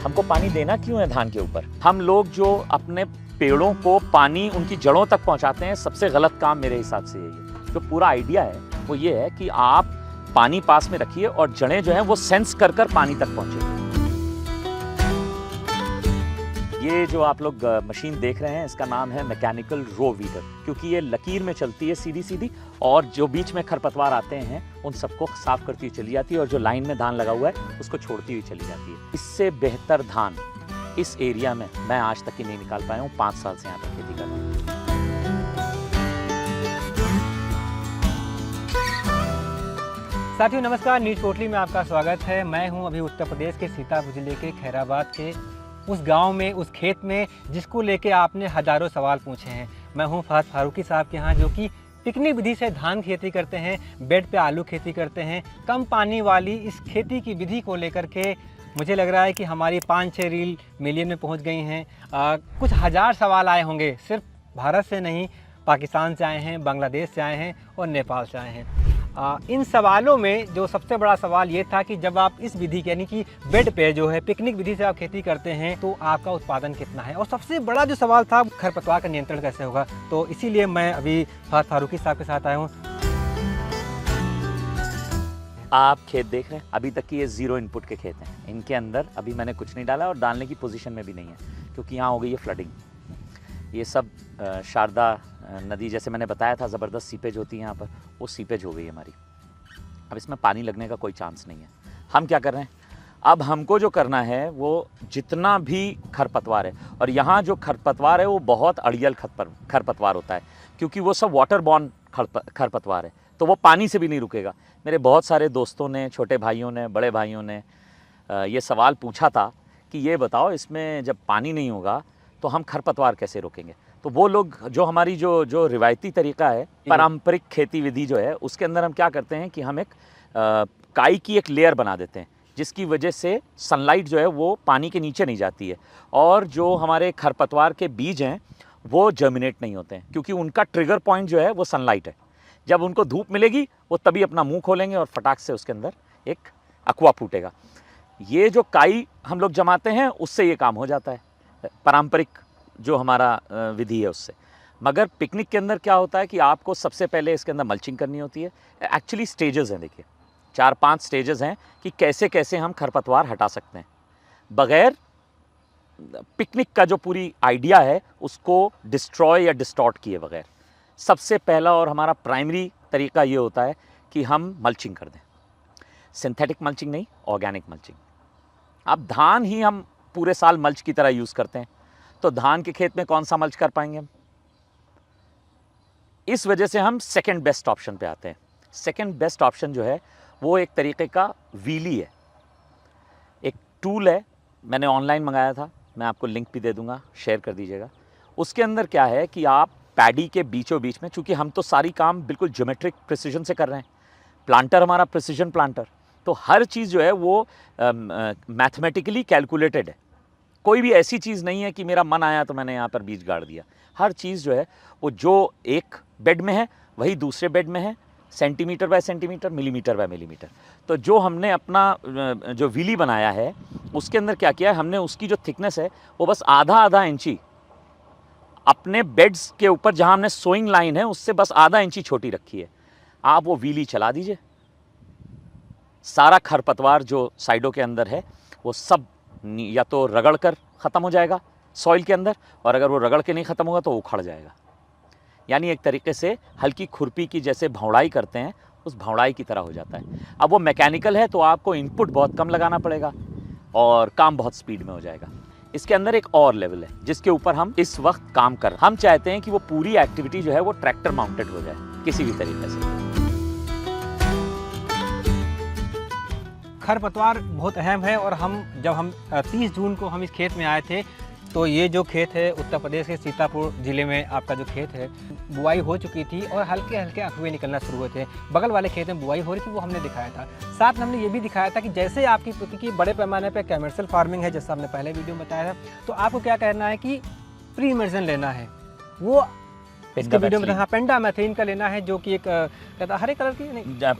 हमको पानी देना क्यों है धान के ऊपर? हम लोग जो अपने पेड़ों को पानी उनकी जड़ों तक पहुंचाते हैं, सबसे गलत काम मेरे हिसाब से यही है। जो पूरा आइडिया है वो ये है कि आप पानी पास में रखिए और जड़ें जो हैं वो सेंस कर कर पानी तक पहुंचे। ये जो आप लोग मशीन देख रहे हैं इसका नाम है मैकेनिकल रो वीडर, क्योंकि ये लकीर में चलती है सीधी सीधी, और जो बीच में खरपतवार आते हैं उन सबको साफ करती हुई चली जाती है, और जो लाइन में धान लगा हुआ है उसको छोड़ती हुई चली जाती है। इससे बेहतर धान इस एरिया में मैं आज तक ही नहीं निकाल पाया हूँ। 5 साल से यहाँ पर खेती कर रहा हूँ। साथियों नमस्कार, न्यूज पोटली में आपका स्वागत है। मैं हूं अभी उत्तर प्रदेश के सीतापुर जिले के खैराबाद के उस गांव में, उस खेत में जिसको लेके आपने हज़ारों सवाल पूछे हैं। मैं हूं फहद फारूकी साहब के यहाँ, जो कि पिकनिक विधि से धान खेती करते हैं, बेड पे आलू खेती करते हैं। कम पानी वाली इस खेती की विधि को लेकर के मुझे लग रहा है कि हमारी 5-6 रील मिलियन में पहुँच गई हैं। कुछ हज़ार सवाल आए होंगे, सिर्फ भारत से नहीं, पाकिस्तान से आए हैं, बांग्लादेश से आए हैं और नेपाल से आए हैं। इन सवालों में जो सबसे बड़ा सवाल ये था कि जब आप इस विधि यानी कि बेड पे जो है पिकनिक विधि से आप खेती करते हैं तो आपका उत्पादन कितना है, और सबसे बड़ा जो सवाल था खरपतवार का नियंत्रण कैसे होगा। तो इसीलिए मैं अभी फहद फारूकी साहब के साथ आया हूँ। आप खेत देख रहे हैं, अभी तक की ये 0 इनपुट के खेत हैं। इनके अंदर अभी मैंने कुछ नहीं डाला और डालने की पोजीशन में भी नहीं है, क्योंकि यहाँ हो गई है फ्लडिंग। ये सब शारदा नदी, जैसे मैंने बताया था, ज़बरदस्त सीपेज होती है यहाँ पर, वो सीपेज हो गई है हमारी। अब इसमें पानी लगने का कोई चांस नहीं है। हम क्या कर रहे हैं, अब हमको जो करना है वो जितना भी खरपतवार है, और यहाँ जो खरपतवार है वो बहुत अड़ियल खरपतवार होता है, क्योंकि वो सब वाटर बॉर्न खरपतवार है, तो वो पानी से भी नहीं रुकेगा। मेरे बहुत सारे दोस्तों ने, छोटे भाइयों ने, बड़े भाइयों ने ये सवाल पूछा था कि ये बताओ, इसमें जब पानी नहीं होगा तो हम खरपतवार कैसे रोकेंगे। तो वो लोग जो हमारी जो रिवायती तरीका है, पारंपरिक खेती विधि जो है, उसके अंदर हम क्या करते हैं कि हम एक काई की एक लेयर बना देते हैं, जिसकी वजह से सनलाइट जो है वो पानी के नीचे नहीं जाती है, और जो हमारे खरपतवार के बीज हैं वो जर्मिनेट नहीं होते हैं, क्योंकि उनका ट्रिगर पॉइंट जो है वो सनलाइट है। जब उनको धूप मिलेगी वो तभी अपना मुंह खोलेंगे और फटाक से उसके अंदर एक अकवा फूटेगा। ये जो काई हम लोग जमाते हैं उससे ये काम हो जाता है, पारंपरिक जो हमारा विधि है उससे। मगर पिकनिक के अंदर क्या होता है कि आपको सबसे पहले इसके अंदर मल्चिंग करनी होती है। एक्चुअली स्टेजेस हैं, देखिए 4-5 स्टेजेस हैं कि कैसे कैसे हम खरपतवार हटा सकते हैं बगैर पिकनिक का जो पूरी आइडिया है उसको डिस्ट्रॉय या डिस्टॉर्ट किए बगैर। सबसे पहला और हमारा प्राइमरी तरीका ये होता है कि हम मल्चिंग कर दें। सिंथेटिक मल्चिंग नहीं, ऑर्गेनिक मल्चिंग। अब धान ही हम पूरे साल मल्च की तरह यूज़ करते हैं, तो धान के खेत में कौन सा मल्च कर पाएंगे हम? इस वजह से हम सेकंड बेस्ट ऑप्शन पे आते हैं। सेकंड बेस्ट ऑप्शन जो है वो एक तरीके का व्हीली है, एक टूल है, मैंने ऑनलाइन मंगाया था, मैं आपको लिंक भी दे दूंगा, शेयर कर दीजिएगा। उसके अंदर क्या है कि आप पैडी के बीचों बीच में, चूंकि हम तो सारी काम बिल्कुल ज्योमेट्रिक प्रिसीजन से कर रहे हैं, प्लांटर हमारा प्रिसीजन प्लांटर, तो हर चीज़ जो है वो मैथमेटिकली कैलकुलेटेड है। कोई भी ऐसी चीज़ नहीं है कि मेरा मन आया तो मैंने यहाँ पर बीज गाड़ दिया। हर चीज़ जो है वो जो एक बेड में है वही दूसरे बेड में है, centimetre bye centimetre, millimetre by millimetre. तो जो हमने अपना जो व्हीली बनाया है उसके अंदर क्या किया है, हमने उसकी जो थिकनेस है वो बस आधा इंची अपने बेड्स के ऊपर, जहाँ हमने सोइंग लाइन है उससे बस आधा इंची छोटी रखी है। आप वो व्हीली चला दीजिए, सारा खरपतवार जो साइडों के अंदर है वो सब या तो रगड़ कर ख़त्म हो जाएगा सॉइल के अंदर, और अगर वो रगड़ के नहीं ख़त्म होगा तो उखड़ जाएगा। यानी एक तरीके से हल्की खुरपी की जैसे भौड़ाई करते हैं उस भौड़ाई की तरह हो जाता है। अब वो मैकेनिकल है तो आपको इनपुट बहुत कम लगाना पड़ेगा और काम बहुत स्पीड में हो जाएगा। इसके अंदर एक और लेवल है जिसके ऊपर हम इस वक्त काम कर, हम चाहते हैं कि वो पूरी एक्टिविटी जो है वो ट्रैक्टर माउंटेड हो जाए किसी भी तरीके से। खरपतवार बहुत अहम है, और जब हम 30 जून को हम इस खेत में आए थे तो ये जो खेत है उत्तर प्रदेश के सीतापुर ज़िले में आपका जो खेत है, बुआई हो चुकी थी और हल्के हल्के अफवे निकलना शुरू हुए थे। बगल वाले खेत में बुआई हो रही थी, वो हमने दिखाया था। साथ में हमने ये भी दिखाया था कि जैसे आपकी क्योंकि बड़े पैमाने पर कमर्शियल फार्मिंग है, जैसा हमने पहले वीडियो में बताया था, तो आपको क्या करना है कि प्री इमर्जन लेना है। वो इसके वीडियो में हाँ पेंडामेथ्रिन का लेना है, जो कि एक कहता हरे कलर की नहीं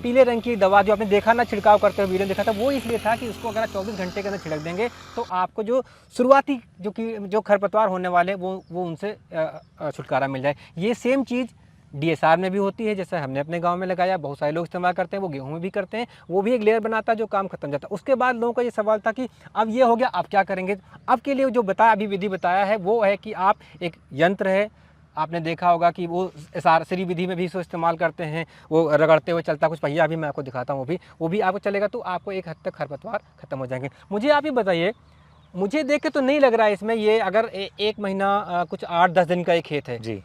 पीले रंग की दवा जो आपने देखा ना छिड़काव करते हुए वीडियो देखा था, वो इसलिए था कि उसको अगर आप 24 घंटे के अंदर छिड़क देंगे तो आपको जो शुरुआती जो खरपतवार होने वाले वो उनसे छुटकारा मिल जाए। ये सेम चीज़ DSR में भी होती है, जैसे हमने अपने गांव में लगाया, बहुत सारे लोग इस्तेमाल करते हैं, वो गेहूं में भी करते हैं, वो भी एक लेयर बनाता है जो काम खत्म जाता है। उसके बाद लोगों का ये सवाल था कि अब ये हो गया, अब क्या करेंगे। अब के लिए जो बताया अभी विधि बताया है वो है कि आप एक यंत्र है, आपने देखा होगा कि वो SRC विधि में भी इसको इस्तेमाल करते हैं, वो रगड़ते हुए चलता कुछ पहिया भी मैं आपको दिखाता हूँ, वो भी आपको चलेगा, तो आपको एक हद तक खरपतवार खत्म हो जाएंगे। मुझे आप ही बताइए, मुझे देख के तो नहीं लग रहा है इसमें, ये अगर एक महीना कुछ 8-10 दिन का एक खेत है जी,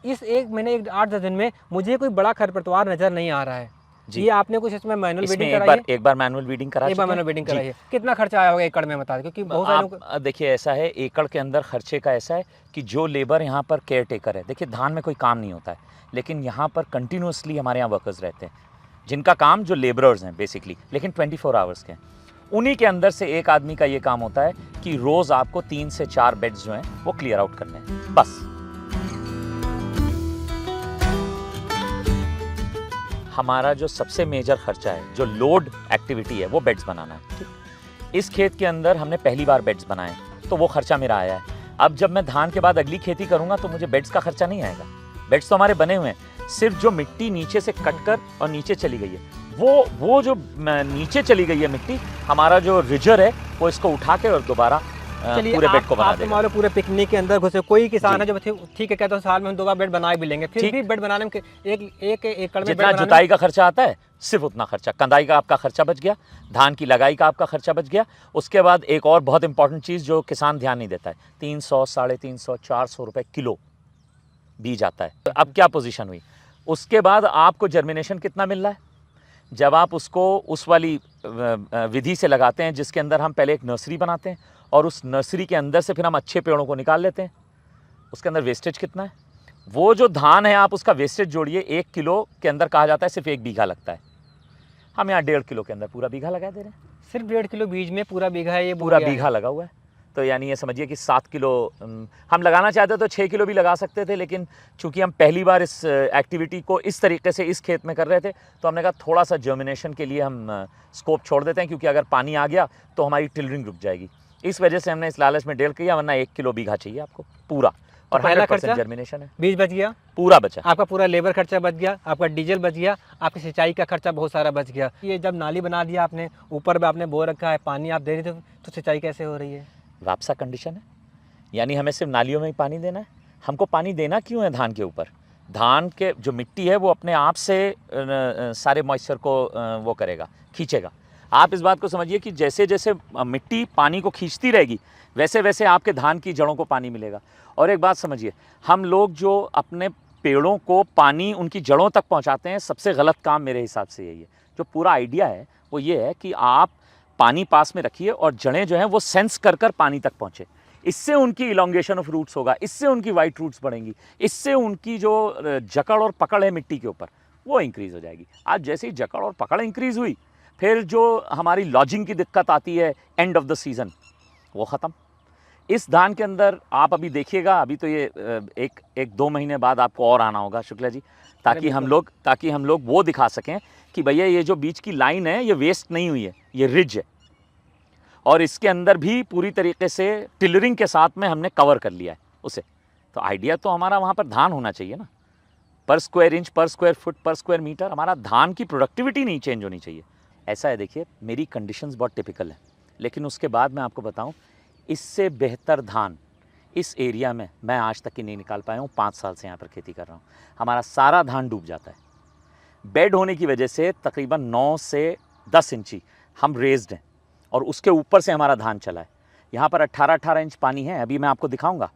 इस एक महीने 8-10 दिन में मुझे कोई बड़ा खरपतवार नजर नहीं आ रहा है जी। ये आपने कुछ इसमें मैनुअल वीडिंग कराई है? एक बार मैनुअल वीडिंग कराई है। कितना खर्चा आया होगा एकड़ में बता दें, क्योंकि बहुत सारे लोग देखिए ऐसा है, एकड़ के अंदर खर्चे का ऐसा है कि जो लेबर यहाँ पर केयर टेकर है, देखिए धान में कोई काम नहीं होता है, लेकिन यहाँ पर कंटिन्यूसली हमारे यहाँ वर्कर्स रहते हैं जिनका काम जो लेबरर्स हैं बेसिकली, लेकिन 24 आवर्स के हैं। उन्हीं के अंदर से एक आदमी का ये काम होता है कि रोज़ आपको 3 से 4 बेड्स जो हैं वो क्लियर आउट करने हैं, बस। हमारा जो सबसे मेजर खर्चा है, जो लोड एक्टिविटी है, वो बेड्स बनाना है। ठीक, इस खेत के अंदर हमने पहली बार बेड्स बनाए, तो वो खर्चा मेरा आया है। अब जब मैं धान के बाद अगली खेती करूंगा तो मुझे बेड्स का खर्चा नहीं आएगा। बेड्स तो हमारे बने हुए हैं, सिर्फ जो मिट्टी नीचे से कट कर और नीचे चली गई है, वो जो नीचे चली गई है मिट्टी, हमारा जो रिजर है वो इसको उठा के और दोबारा पूरे बेड को बना देगा। आप पूरे पिकनिक के अंदर घुसे, कोई किसान है जो ठीक है कहता है साल में हम 2 बार बेड बना भी लेंगे, फिर भी बेड बनाने में एक एकड़ में जितना जुताई का खर्चा आता है सिर्फ उतना खर्चा, कंदाई का आपका खर्चा बच गया, धान की लगाई का आपका खर्चा बच गया। उसके बाद एक और बहुत इंपॉर्टेंट चीज़ जो किसान ध्यान नहीं देता है, 300, 350, 400 रुपये किलो बीज आता है। तो अब क्या पोजीशन हुई, उसके बाद आपको जर्मिनेशन कितना मिल रहा है जब आप उसको उस वाली विधि से लगाते हैं जिसके अंदर हम पहले एक नर्सरी बनाते हैं और उस नर्सरी के अंदर से फिर हम अच्छे पेड़ों को निकाल लेते हैं। उसके अंदर वेस्टेज कितना है, वो जो धान है आप उसका वेस्टेज जोड़िए, 1 किलो के अंदर कहा जाता है सिर्फ 1 बीघा लगता है, हम यहाँ 1.5 किलो के अंदर पूरा बीघा लगा दे रहे हैं। सिर्फ 1.5 किलो बीज में पूरा बीघा है, ये पूरा बीघा लगा हुआ है। तो यानी ये समझिए कि 7 किलो हम लगाना चाहते तो 6 किलो भी लगा सकते थे, लेकिन चूंकि हम पहली बार इस एक्टिविटी को इस तरीके से इस खेत में कर रहे थे तो हमने कहा थोड़ा सा जर्मिनेशन के लिए हम स्कोप छोड़ देते हैं, क्योंकि अगर पानी आ गया तो हमारी टिलरिंग रुक जाएगी। इस वजह से हमने इस लालच में 1.5 किया, वरना 1 किलो बीघा चाहिए आपको पूरा। और 100% जर्मिनेशन है, बीज बच गया, पूरा बचा, आपका पूरा लेबर खर्चा बच गया, आपका डीजल बच गया, आपकी सिंचाई का खर्चा बहुत सारा बच गया। ये जब नाली बना दिया आपने, ऊपर में आपने बो रखा है, पानी आप दे रहे थे, तो सिंचाई कैसे हो रही है? वापसा कंडीशन है, यानी हमें सिर्फ नालियों में ही पानी देना है। हमको पानी देना क्यों है धान के ऊपर? धान के जो मिट्टी है वो अपने आप से सारे मॉइस्चर को वो करेगा, खींचेगा। आप इस बात को समझिए कि जैसे जैसे मिट्टी पानी को खींचती रहेगी वैसे वैसे आपके धान की जड़ों को पानी मिलेगा। और एक बात समझिए, हम लोग जो अपने पेड़ों को पानी उनकी जड़ों तक पहुंचाते हैं, सबसे गलत काम मेरे हिसाब से यही है। जो पूरा आइडिया है वो ये है कि आप पानी पास में रखिए और जड़ें जो हैं वो सेंस कर कर पानी तक पहुँचे। इससे उनकी इलोंगेशन ऑफ रूट्स होगा, इससे उनकी वाइट रूट्स बढ़ेंगी, इससे उनकी जो जकड़ और पकड़ है मिट्टी के ऊपर वो इंक्रीज़ हो जाएगी। आज जैसे ही जकड़ और पकड़ इंक्रीज़ हुई, फिर जो हमारी लॉजिंग की दिक्कत आती है एंड ऑफ द सीज़न, वो ख़त्म। इस धान के अंदर आप अभी देखिएगा, अभी तो ये 1-2 महीने बाद आपको और आना होगा शुक्ला जी, ताकि हम लोग वो दिखा सकें कि भैया ये जो बीच की लाइन है ये वेस्ट नहीं हुई है, ये रिज है, और इसके अंदर भी पूरी तरीके से टिलरिंग के साथ में हमने कवर कर लिया है उसे। तो आइडिया तो हमारा वहाँ पर धान होना चाहिए ना, पर स्क्वायर इंच, पर स्क्वायर फुट, पर स्क्वायर मीटर, हमारा धान की प्रोडक्टिविटी नहीं चेंज होनी चाहिए। ऐसा है, देखिए मेरी कंडीशंस बहुत टिपिकल है, लेकिन उसके बाद मैं आपको बताऊं, इससे बेहतर धान इस एरिया में मैं आज तक ही नहीं निकाल पाया हूँ। 5 साल से यहाँ पर खेती कर रहा हूँ, हमारा सारा धान डूब जाता है। बेड होने की वजह से तकरीबन 9 से 10 इंची हम रेज्ड हैं, और उसके ऊपर से हमारा धान चला है। यहाँ पर 18-18 इंच पानी है, अभी मैं आपको दिखाऊंगा,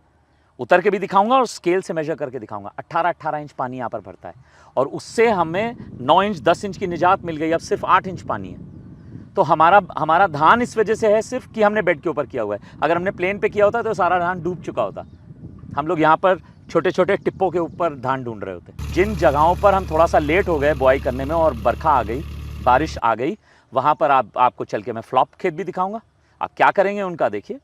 उतर के भी दिखाऊंगा और स्केल से मेजर करके दिखाऊंगा। 18-18 इंच पानी यहाँ पर भरता है, और उससे हमें 9 इंच 10 इंच की निजात मिल गई, अब सिर्फ 8 इंच पानी है। तो हमारा धान इस वजह से है सिर्फ कि हमने बेड के ऊपर किया हुआ है। अगर हमने प्लेन पे किया होता तो सारा धान डूब चुका होता। हम लोग यहाँ पर छोटे छोटे टिप्पों के ऊपर धान ढूंढ रहे होते। जिन जगहों पर हम थोड़ा सा लेट हो गए बुआई करने में और बरखा आ गई, बारिश आ गई, वहाँ पर आपको चल के मैं फ्लॉप खेत भी दिखाऊंगा। आप क्या करेंगे उनका देखिए,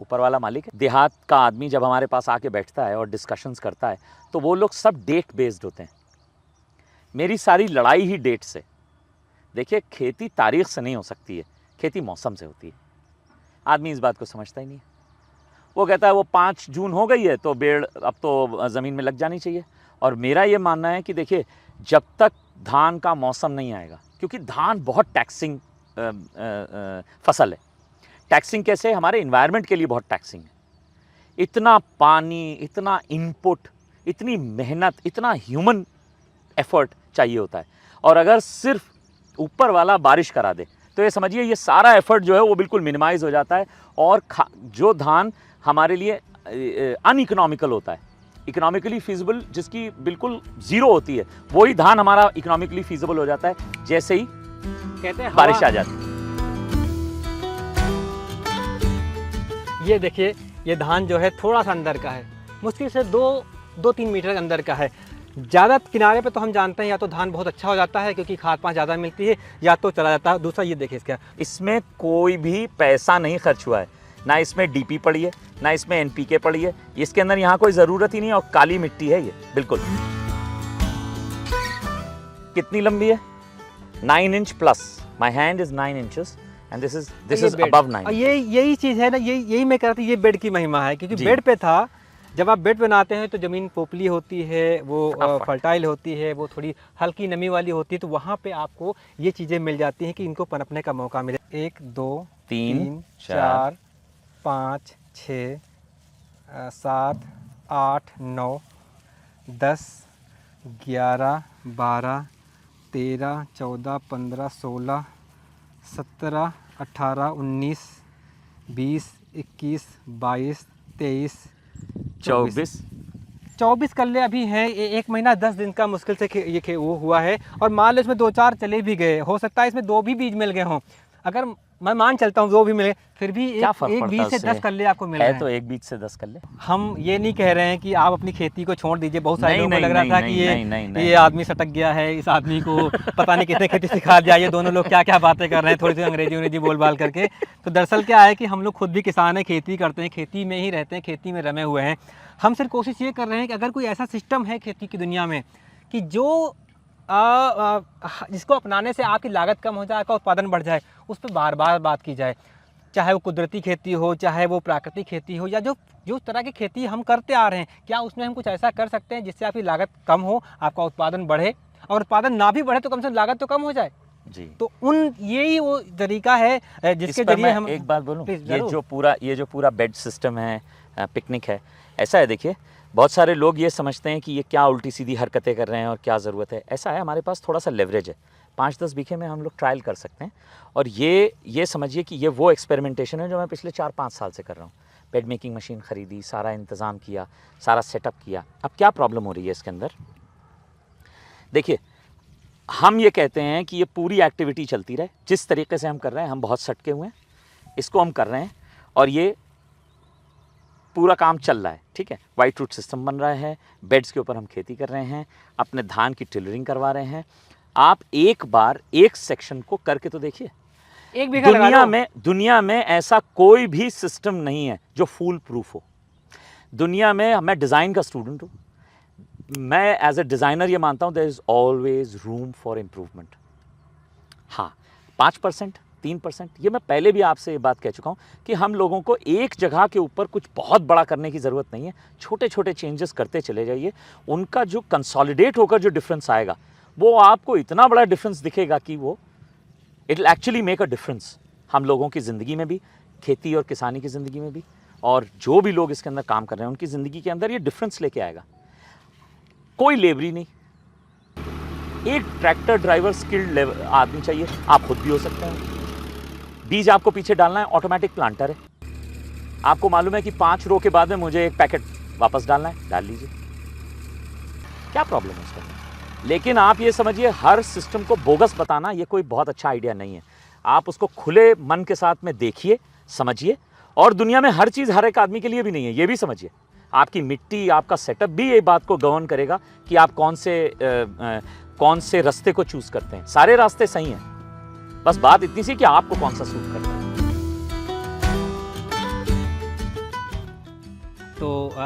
ऊपर वाला मालिक है। देहात का आदमी जब हमारे पास आके बैठता है और डिस्कशंस करता है तो वो लोग सब डेट बेस्ड होते हैं। मेरी सारी लड़ाई ही डेट से। देखिए, खेती तारीख से नहीं हो सकती है, खेती मौसम से होती है। आदमी इस बात को समझता ही नहीं है। वो कहता है वो 5 जून हो गई है तो बेड़ अब तो ज़मीन में लग जानी चाहिए। और मेरा ये मानना है कि देखिए, जब तक धान का मौसम नहीं आएगा, क्योंकि धान बहुत टैक्सिंग फसल है। टैक्सिंग कैसे? हमारे इन्वायरमेंट के लिए बहुत टैक्सिंग है। इतना पानी, इतना इनपुट, इतनी मेहनत, इतना ह्यूमन एफर्ट चाहिए होता है। और अगर सिर्फ ऊपर वाला बारिश करा दे तो ये समझिए ये सारा एफर्ट जो है वो बिल्कुल मिनिमाइज हो जाता है। और जो धान हमारे लिए अनइकोनॉमिकल होता है, इकोनॉमिकली फीजिबल जिसकी बिल्कुल ज़ीरो होती है, वही धान हमारा इकोनॉमिकली फीजिबल हो जाता है जैसे ही कहते हैं बारिश आ जाती है। ये देखिए, ये धान जो है थोड़ा सा अंदर का है, मुश्किल से 2-3 मीटर अंदर का है। ज़्यादा किनारे पे तो हम जानते हैं या तो धान बहुत अच्छा हो जाता है क्योंकि खाद पानी ज़्यादा मिलती है, या तो चला जाता है। दूसरा ये देखिए इसका, इसमें कोई भी पैसा नहीं खर्च हुआ है, ना इसमें डीपी पड़ी है, ना इसमें एनपीके पड़ी है। इसके अंदर यहाँ कोई ज़रूरत ही नहीं है और काली मिट्टी है ये बिल्कुल। कितनी लंबी है? 9 inch plus. My hand is 9 inches and this is above 9। यही चीज़ है ना, यही मैं कह रहा था, ये बेड की महिमा है। क्योंकि बेड पे था, जब आप बेड बनाते हैं तो ज़मीन पोपली होती है, वो फर्टाइल होती है, वो थोड़ी हल्की नमी वाली होती है, तो वहाँ पे आपको ये चीज़ें मिल जाती हैं कि इनको पनपने का मौका मिले। 1 2 3 4 5 6 7 8 9 10 11 12 13 14 15 16 17 18 19 20 21 22 23 24 कल्ले अभी हैं। 1 महीना 10 दिन का मुश्किल से वो हुआ है। और मान लो इसमें 2-4 चले भी गए, हो सकता है इसमें 2 भी बीज मिल गए हों। अगर मैं मान चलता हूँ 2 भी मिले, फिर भी एक बीज से 10 कल्ले आपको मिल रहे हैं। तो एक बीज से 10 कल्ले। हम ये नहीं कह रहे हैं कि आप अपनी खेती को छोड़ दीजिए। बहुत सारे लोगों को लग रहा था कि ये आदमी सटक गया है, इस आदमी को पता नहीं कितने खेती सिखा दिया, ये दोनों लोग क्या क्या बातें कर रहे हैं थोड़ी सी अंग्रेजी बोल बाल करके। तो दरअसल क्या है कि हम लोग खुद भी किसान हैं, खेती करते हैं, खेती में ही रहते हैं, खेती में रमे हुए हैं। हम सिर्फ कोशिश ये कर रहे हैं कि अगर कोई ऐसा सिस्टम है खेती की दुनिया में कि जो जिसको अपनाने से आपकी लागत कम हो जाए, आपका उत्पादन बढ़ जाए, उस पर बार बार बात की जाए। चाहे वो कुदरती खेती हो, चाहे वो प्राकृतिक खेती हो, या जो तरह की खेती हम करते आ रहे हैं, क्या उसमें हम कुछ ऐसा कर सकते हैं जिससे आपकी लागत कम हो, आपका उत्पादन बढ़े, और उत्पादन ना भी बढ़े तो कम से कम लागत तो कम हो जाए जी। तो यही वो तरीका है जिसके जरिए हम। एक बात बोलूं, ये जो पूरा बेड सिस्टम है, पिकनिक है, ऐसा है। देखिए, बहुत सारे लोग ये समझते हैं कि ये क्या उल्टी सीधी हरकतें कर रहे हैं और क्या ज़रूरत है। ऐसा है, हमारे पास थोड़ा सा लेवरेज है, 5-10 बीघे में हम लोग ट्रायल कर सकते हैं। और ये समझिए कि ये वो एक्सपेरिमेंटेशन है जो मैं पिछले 4-5 साल से कर रहा हूँ। बेड मेकिंग मशीन ख़रीदी, सारा इंतज़ाम किया, सारा सेटअप किया। अब क्या प्रॉब्लम हो रही है इसके अंदर? देखिए, हम ये कहते हैं कि ये पूरी एक्टिविटी चलती रहे जिस तरीके से हम कर रहे हैं। हम बहुत सटके हुए हैं, इसको हम कर रहे हैं और ये पूरा काम चल रहा है, ठीक है। वाइट रूट सिस्टम बन रहा है, बेड्स के ऊपर हम खेती कर रहे हैं, अपने धान की टिलरिंग करवा रहे हैं। आप एक बार एक सेक्शन को करके तो देखिए। एक बीघा दुनिया में ऐसा कोई भी सिस्टम नहीं है जो फूल प्रूफ हो। दुनिया में, मैं डिज़ाइन का स्टूडेंट हूँ, मैं एज ए डिज़ाइनर ये मानता हूँ there is always room for improvement. हाँ, 5%, 3%, ये मैं पहले भी आपसे ये बात कह चुका हूँ कि हम लोगों को एक जगह के ऊपर कुछ बहुत बड़ा करने की ज़रूरत नहीं है। छोटे छोटे चेंजेस करते चले जाइए, उनका जो कंसोलिडेट होकर जो डिफरेंस आएगा वो आपको इतना बड़ा डिफरेंस दिखेगा कि वो it will actually make a difference हम लोगों की ज़िंदगी में भी, खेती और किसानी की ज़िंदगी में भी, और जो भी लोग इसके अंदर काम कर रहे हैं उनकी ज़िंदगी के अंदर ये डिफरेंस लेके आएगा। कोई लेबरी नहीं, एक ट्रैक्टर ड्राइवर स्किल्ड आदमी चाहिए, आप खुद भी हो सकते हैं। बीज आपको पीछे डालना है, ऑटोमेटिक प्लांटर है। आपको मालूम है कि 5 रो के बाद में मुझे एक पैकेट वापस डालना है, डाल लीजिए, क्या प्रॉब्लम है उसका। लेकिन आप ये समझिए, हर सिस्टम को बोगस बताना ये कोई बहुत अच्छा आइडिया नहीं है। आप उसको खुले मन के साथ में देखिए, समझिए, और दुनिया में हर चीज़ हर एक आदमियों के लिए भी नहीं है, ये भी समझिए। आपकी मिट्टी, आपका सेटअप भी ये बात को गवर्न करेगा कि आप कौन से रास्ते को चूज करते हैं। सारे रास्ते सही हैं, बस बात इतनी सी कि आपको कौन सा सूट करता है।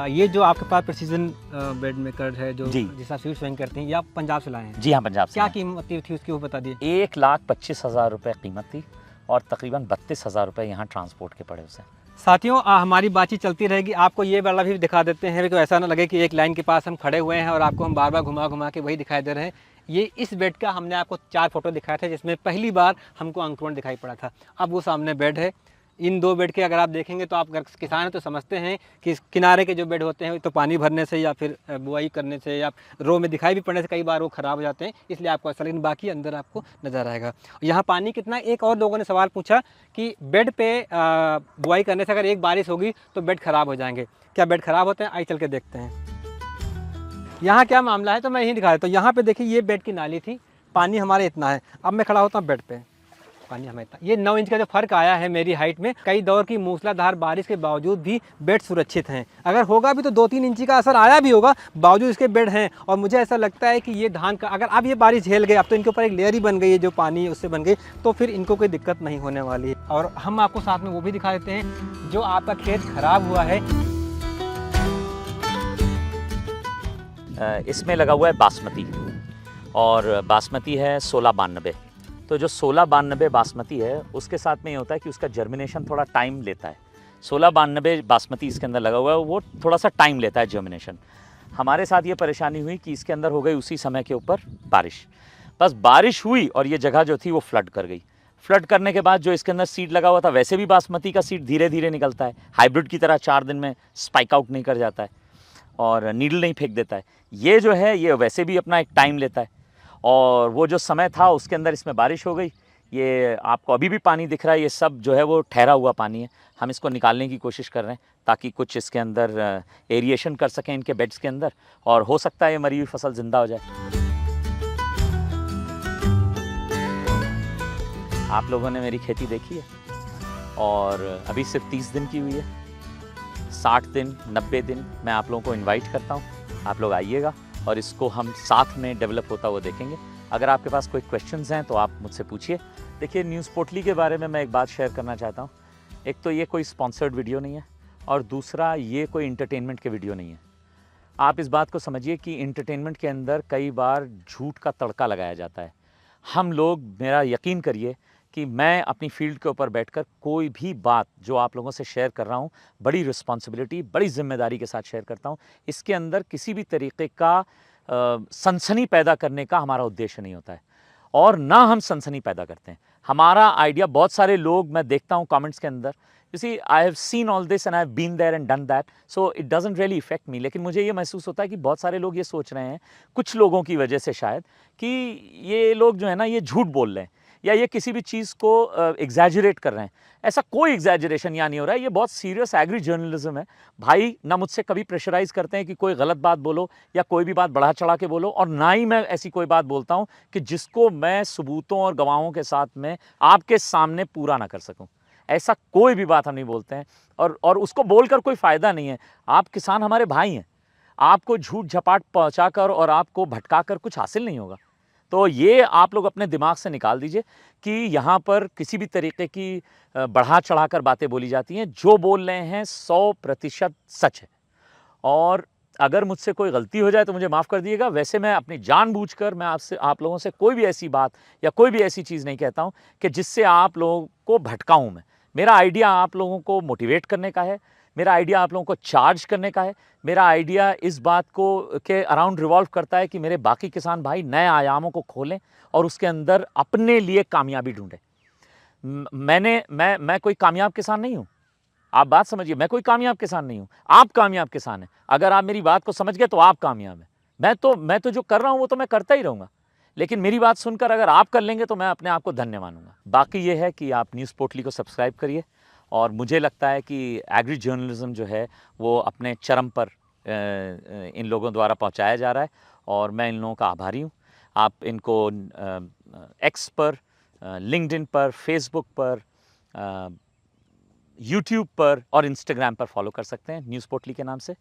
ये जो आपके पास प्रेसिजन बेड मेकर है जो जी। जिस आप सीट स्वैंग करते हैं, ये आप पंजाब से लाए हैं? जी हाँ, पंजाब से क्या हैं। कीमत थी उसकी, वो बता दिए। 1,25,000 रुपये कीमत थी और तकरीबन 32,000 रुपये यहाँ ट्रांसपोर्ट के पड़े उसे। साथियों, हमारी बातचीत चलती रहेगी। आपको ये वाला भी दिखा देते हैं कि ऐसा ना लगे कि एक लाइन के पास हम खड़े हुए हैं और आपको हम बार बार घुमा घुमा के वही दिखाई दे रहे हैं। ये इस बेड का हमने आपको 4 फोटो दिखाया था, जिसमें पहली बार हमको अंकुरण दिखाई पड़ा था। अब वो सामने बेड है। इन 2 बेड के अगर आप देखेंगे तो आप अगर किसान हैं तो समझते हैं कि इस किनारे के जो बेड होते हैं तो पानी भरने से या फिर बुआई करने से या रो में दिखाई भी पड़ने से कई बार वो ख़राब हो जाते हैं, इसलिए आपको ऐसा, लेकिन बाकी अंदर आपको नज़र आएगा। यहाँ पानी कितना, एक और लोगों ने सवाल पूछा कि बेड पे बुआई करने से अगर एक बारिश होगी तो बेड ख़राब हो जाएंगे। क्या बेड ख़राब होते हैं? आइए चल के देखते हैं यहाँ क्या मामला है। तो मैं यही दिखा देता हूँ। यहाँ पे देखिए, ये बेड की नाली थी, पानी हमारे इतना है। अब मैं खड़ा होता हूँ बेड पे, पानी हमें इतना। ये 9 इंच का जो फ़र्क आया है मेरी हाइट में, कई दौर की मूसलाधार बारिश के बावजूद भी बेड सुरक्षित हैं। अगर होगा भी तो 2-3 इंची का असर आया भी होगा, बावजूद इसके बेड हैं। और मुझे ऐसा लगता है कि ये धान का, अगर अब ये बारिश झेल गए, अब तो इनके ऊपर एक लेयर ही बन गई है, जो पानी है उससे बन गई, तो फिर इनको कोई दिक्कत नहीं होने वाली है। और हम आपको साथ में वो भी दिखा देते हैं, जो आपका खेत ख़राब हुआ है। इसमें लगा हुआ है बासमती, और बासमती है 1692। तो जो 1692 बासमती है उसके साथ में ये होता है कि उसका जर्मिनेशन थोड़ा टाइम लेता है। 1692 बासमती इसके अंदर लगा हुआ है, वो थोड़ा सा टाइम लेता है जर्मिनेशन। हमारे साथ ये परेशानी हुई कि इसके अंदर हो गई उसी समय के ऊपर बारिश। बस बारिश हुई और ये जगह जो थी वो फ्लड कर गई। फ्लड करने के बाद जो इसके अंदर सीड लगा हुआ था, वैसे भी बासमती का सीड धीरे धीरे निकलता है, हाइब्रिड की तरह 4 दिन में स्पाइक आउट नहीं कर जाता है और नीडल नहीं फेंक देता है। ये जो है ये वैसे भी अपना एक टाइम लेता है, और वो जो समय था उसके अंदर इसमें बारिश हो गई। ये आपको अभी भी पानी दिख रहा है, ये सब जो है वो ठहरा हुआ पानी है। हम इसको निकालने की कोशिश कर रहे हैं ताकि कुछ इसके अंदर एरिएशन कर सकें इनके बेड्स के अंदर, और हो सकता है ये मरी हुई फसल ज़िंदा हो जाए। आप लोगों ने मेरी खेती देखी है और अभी सिर्फ 30 दिन की हुई है। 60 दिन 90 दिन मैं आप लोगों को इनवाइट करता हूँ, आप लोग आइएगा और इसको हम साथ में डेवलप होता हुआ देखेंगे। अगर आपके पास कोई क्वेश्चंस हैं तो आप मुझसे पूछिए। देखिए, न्यूज़ पोर्टली के बारे में मैं एक बात शेयर करना चाहता हूँ। एक तो ये कोई स्पॉन्सर्ड वीडियो नहीं है, और दूसरा ये कोई इंटरटेनमेंट के वीडियो नहीं है। आप इस बात को समझिए कि इंटरटेनमेंट के अंदर कई बार झूठ का तड़का लगाया जाता है। हम लोग, मेरा यकीन करिए कि मैं अपनी फील्ड के ऊपर बैठकर कोई भी बात जो आप लोगों से शेयर कर रहा हूँ, बड़ी रिस्पॉन्सिबिलिटी, बड़ी जिम्मेदारी के साथ शेयर करता हूँ। इसके अंदर किसी भी तरीके का सनसनी पैदा करने का हमारा उद्देश्य नहीं होता है, और ना हम सनसनी पैदा करते हैं। हमारा आइडिया, बहुत सारे लोग मैं देखता हूँ कमेंट्स के अंदर, you see I have seen all this and I have been there and done that, so it doesn't really effect me. लेकिन मुझे ये महसूस होता है कि बहुत सारे लोग ये सोच रहे हैं, कुछ लोगों की वजह से शायद, कि ये लोग जो है ना ये झूठ बोल रहे हैं या ये किसी भी चीज़ को एग्जैजरेट कर रहे हैं। ऐसा कोई एग्जैजरेशन यहाँ नहीं हो रहा है। ये बहुत सीरियस एग्री जर्नलिज्म है भाई। ना मुझसे कभी प्रेशराइज करते हैं कि कोई गलत बात बोलो या कोई भी बात बढ़ा चढ़ा के बोलो, और ना ही मैं ऐसी कोई बात बोलता हूँ कि जिसको मैं सबूतों और गवाहों के साथ में आपके सामने पूरा ना कर सकूँ। ऐसा कोई भी बात हम नहीं बोलते हैं, और उसको बोलकर कोई फ़ायदा नहीं है। आप किसान हमारे भाई हैं, आपको झूठ झपाट पहुँचा और आपको भटका कर कुछ हासिल नहीं होगा। तो ये आप लोग अपने दिमाग से निकाल दीजिए कि यहाँ पर किसी भी तरीके की बढ़ा चढ़ाकर बातें बोली जाती हैं। जो बोल रहे हैं 100% सच है, और अगर मुझसे कोई गलती हो जाए तो मुझे माफ़ कर दिएगा। वैसे मैं अपनी जानबूझकर मैं आप लोगों से कोई भी ऐसी बात या कोई भी ऐसी चीज़ नहीं कहता हूँ कि जिससे आप लोगों को भटकाऊँ मैं। मेरा आइडिया आप लोगों को मोटिवेट करने का है, मेरा आइडिया आप लोगों को चार्ज करने का है। मेरा आइडिया इस बात को के अराउंड रिवॉल्व करता है कि मेरे बाकी किसान भाई नए आयामों को खोलें और उसके अंदर अपने लिए कामयाबी ढूंढें। मैं कोई कामयाब किसान नहीं हूँ, आप बात समझिए। मैं कोई कामयाब किसान नहीं हूँ, आप कामयाब किसान हैं। अगर आप मेरी बात को समझ गए तो आप कामयाब हैं। मैं तो जो कर रहा हूँ वो तो मैं करता ही रहूँगा, लेकिन मेरी बात सुनकर अगर आप कर लेंगे तो मैं अपने आप को धन्य मानूंगा। बाकी ये है कि आप न्यूज़ पोर्टली को सब्सक्राइब करिए, और मुझे लगता है कि एग्री जर्नलिज्म जो है वो अपने चरम पर इन लोगों द्वारा पहुंचाया जा रहा है, और मैं इन लोगों का आभारी हूं। आप इनको एक्स पर, लिंक्डइन पर, फेसबुक पर, यूट्यूब पर और इंस्टाग्राम पर फॉलो कर सकते हैं न्यूज़ पोर्टली के नाम से,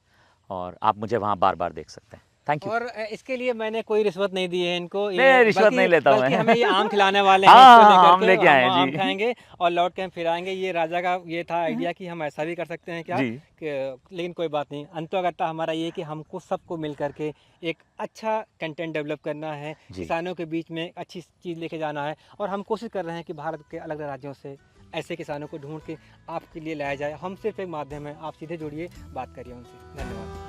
और आप मुझे वहां बार बार देख सकते हैं। Thank you. और इसके लिए मैंने कोई रिश्वत नहीं दी है इनको, नहीं, रिश्वत नहीं लेता हूं बल्कि मैं। हमें ये आम खिलाने वाले हैं, हाँ, इसको हाँ, लेकर आम के लेके आए हम हैं, आम जी। खाएंगे और लौट के हम फिर आएंगे। ये राजा का ये था आइडिया कि हम ऐसा भी कर सकते हैं क्या जी। लेकिन कोई बात नहीं, अंततः हमारा ये कि हमको सबको मिल करके एक अच्छा कंटेंट डेवलप करना है, जी। किसानों के बीच में अच्छी चीज़ लेके जाना है। और हम कोशिश कर रहे हैं कि भारत के अलग अलग राज्यों से ऐसे किसानों को ढूंढ के आपके लिए लाया जाए। हम सिर्फ एक माध्यम है, आप सीधे जुड़िए, बात करिए उनसे। धन्यवाद।